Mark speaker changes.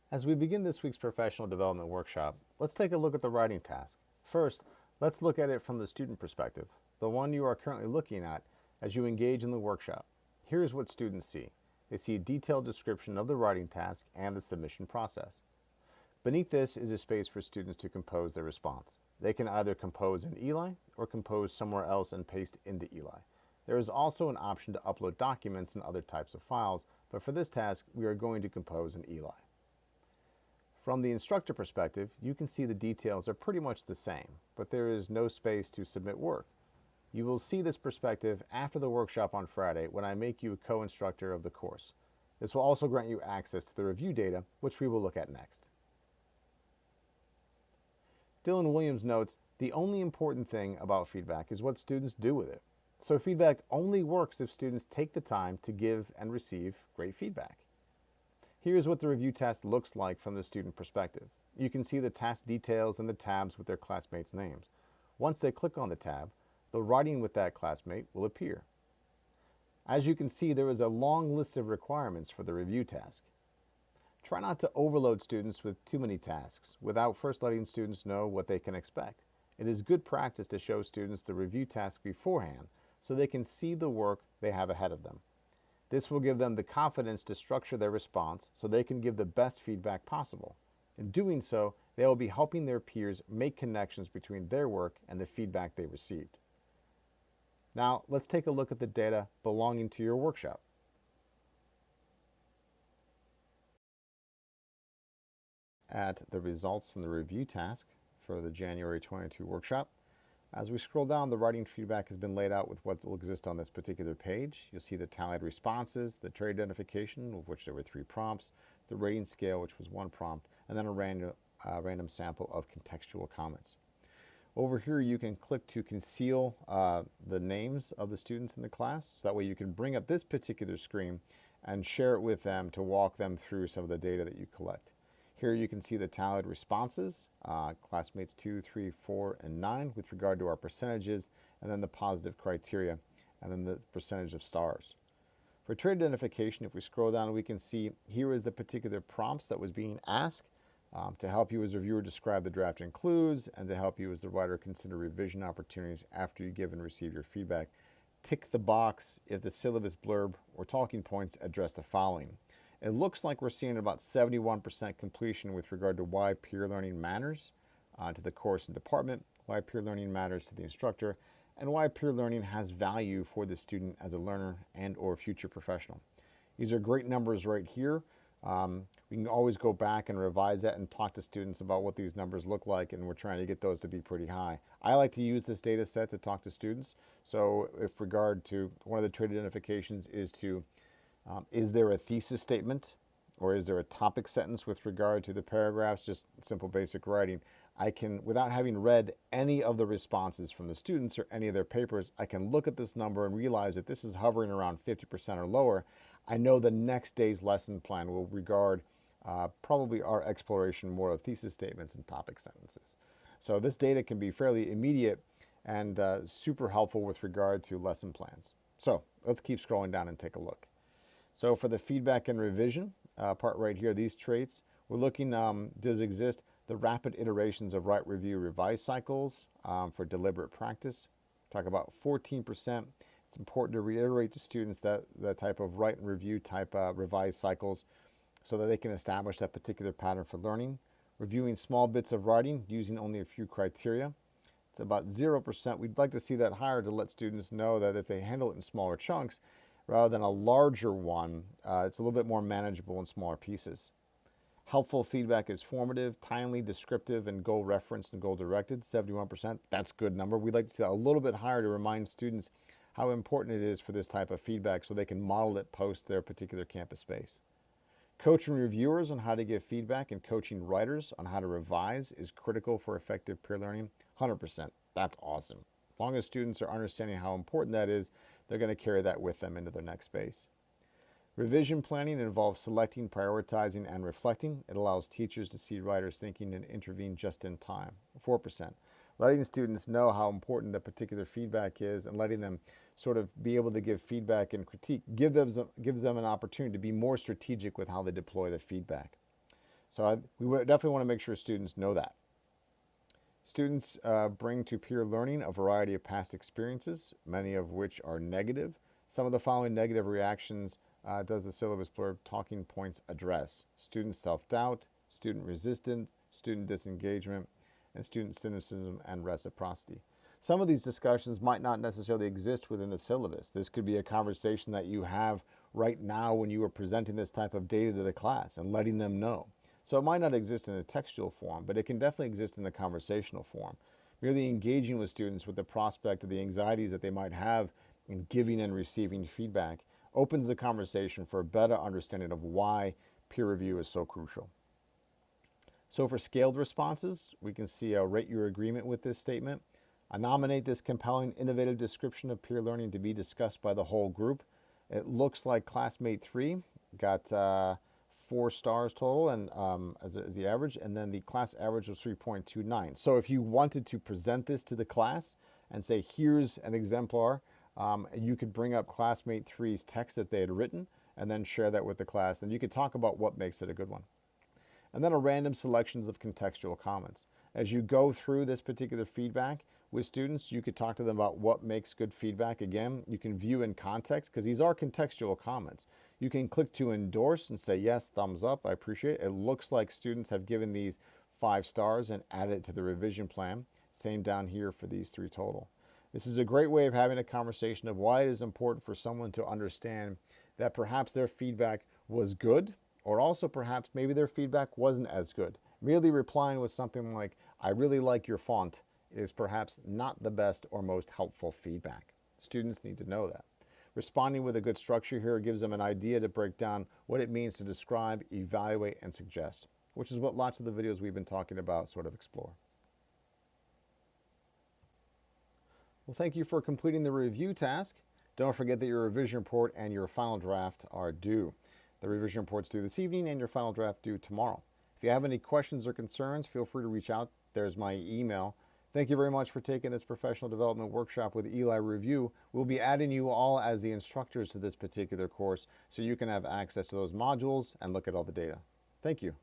Speaker 1: As we begin this week's professional development workshop, let's take a look at the writing task. First, let's look at it from the student perspective, the one you are currently looking at as you engage in the workshop. Here's what students see. They see a detailed description of the writing task and the submission process. Beneath this is a space for students to compose their response. They can either compose in Eli or compose somewhere else and paste into Eli. There is also an option to upload documents and other types of files, but for this task, we are going to compose in Eli. From the instructor perspective, you can see the details are pretty much the same, but there is no space to submit work. You will see this perspective after the workshop on Friday when I make you a co-instructor of the course. This will also grant you access to the review data, which we will look at next. Dylan Williams notes, the only important thing about feedback is what students do with it. So feedback only works if students take the time to give and receive great feedback. Here's what the review task looks like from the student perspective. You can see the task details and the tabs with their classmates' names. Once they click on the tab, the writing with that classmate will appear. As you can see, there is a long list of requirements for the review task. Try not to overload students with too many tasks without first letting students know what they can expect. It is good practice to show students the review task beforehand so they can see the work they have ahead of them. This will give them the confidence to structure their response so they can give the best feedback possible. In doing so, they will be helping their peers make connections between their work and the feedback they received. Now, let's take a look at the data belonging to your workshop. At the results from the review task for the January 22 workshop. As we scroll down, the writing feedback has been laid out with what will exist on this particular page. You'll see the tallied responses, the trait identification, of which there were 3 prompts, the rating scale, which was 1 prompt, and then a random sample of contextual comments. Over here, you can click to conceal the names of the students in the class, so that way you can bring up this particular screen and share it with them to walk them through some of the data that you collect. Here you can see the tallied responses, classmates 2, 3, 4, and 9 with regard to our percentages, and then the positive criteria, and then the percentage of stars. For trait identification, if we scroll down, we can see here is the particular prompts that was being asked to help you as a reviewer describe the draft includes, and to help you as the writer consider revision opportunities after you give and receive your feedback. Tick the box if the syllabus blurb or talking points address the following. It looks like we're seeing about 71% completion with regard to why peer learning matters to the course and department, why peer learning matters to the instructor, and why peer learning has value for the student as a learner and or future professional. These are great numbers right here. We can always go back and revise that and talk to students about what these numbers look like, and we're trying to get those to be pretty high. I like to use this data set to talk to students. So if regard to one of the trait identifications is there a thesis statement or is there a topic sentence with regard to the paragraphs, just simple basic writing. I can, without having read any of the responses from the students or any of their papers, I can look at this number and realize that this is hovering around 50% or lower. I know the next day's lesson plan will regard probably our exploration more of thesis statements and topic sentences. So this data can be fairly immediate and super helpful with regard to lesson plans. So let's keep scrolling down and take a look. So for the feedback and revision part right here, these traits, we're looking, does exist the rapid iterations of write, review, revise cycles for deliberate practice. Talk about 14%. It's important to reiterate to students that type of write and review type revise cycles so that they can establish that particular pattern for learning. Reviewing small bits of writing using only a few criteria. It's about 0%. We'd like to see that higher to let students know that if they handle it in smaller chunks, rather than a larger one, it's a little bit more manageable in smaller pieces. Helpful feedback is formative, timely, descriptive, and goal referenced and goal directed, 71%. That's a good number. We'd like to see that a little bit higher to remind students how important it is for this type of feedback so they can model it post their particular campus space. Coaching reviewers on how to give feedback and coaching writers on how to revise is critical for effective peer learning, 100%. That's awesome. As long as students are understanding how important that is, they're going to carry that with them into their next space. Revision planning involves selecting, prioritizing, and reflecting. It allows teachers to see writers thinking and intervene just in time, 4%. Letting students know how important the particular feedback is and letting them sort of be able to give feedback and critique gives them an opportunity to be more strategic with how they deploy the feedback. So we would definitely want to make sure students know that. Students bring to peer learning a variety of past experiences, many of which are negative. Some of the following negative reactions does the syllabus blurb talking points address: student self-doubt, student resistance, student disengagement, and student cynicism and reciprocity. Some of these discussions might not necessarily exist within the syllabus. This could be a conversation that you have right now when you are presenting this type of data to the class and letting them know. So it might not exist in a textual form, but it can definitely exist in the conversational form. Merely engaging with students with the prospect of the anxieties that they might have in giving and receiving feedback opens the conversation for a better understanding of why peer review is so crucial. So for scaled responses, we can see rate your agreement with this statement. Nominate this compelling, innovative description of peer learning to be discussed by the whole group. It looks like classmate 3 got 4 stars total and as the average, and then the class average was 3.29. So if you wanted to present this to the class and say, here's an exemplar, you could bring up classmate 3's text that they had written and then share that with the class. Then you could talk about what makes it a good one. And then a random selections of contextual comments. As you go through this particular feedback with students, you could talk to them about what makes good feedback. Again, you can view in context because these are contextual comments. You can click to endorse and say, yes, thumbs up, I appreciate it. It looks like students have given these 5 stars and added it to the revision plan. Same down here for these 3 total. This is a great way of having a conversation of why it is important for someone to understand that perhaps their feedback was good, or also perhaps maybe their feedback wasn't as good. Merely replying with something like, I really like your font, is perhaps not the best or most helpful feedback. Students need to know that. Responding with a good structure here gives them an idea to break down what it means to describe, evaluate, and suggest, which is what lots of the videos we've been talking about sort of explore. Well, thank you for completing the review task. Don't forget that your revision report and your final draft are due. The revision report's due this evening and your final draft due tomorrow. If you have any questions or concerns, feel free to reach out. There's my email. Thank you very much for taking this professional development workshop with Eli Review. We'll be adding you all as the instructors to this particular course so you can have access to those modules and look at all the data. Thank you.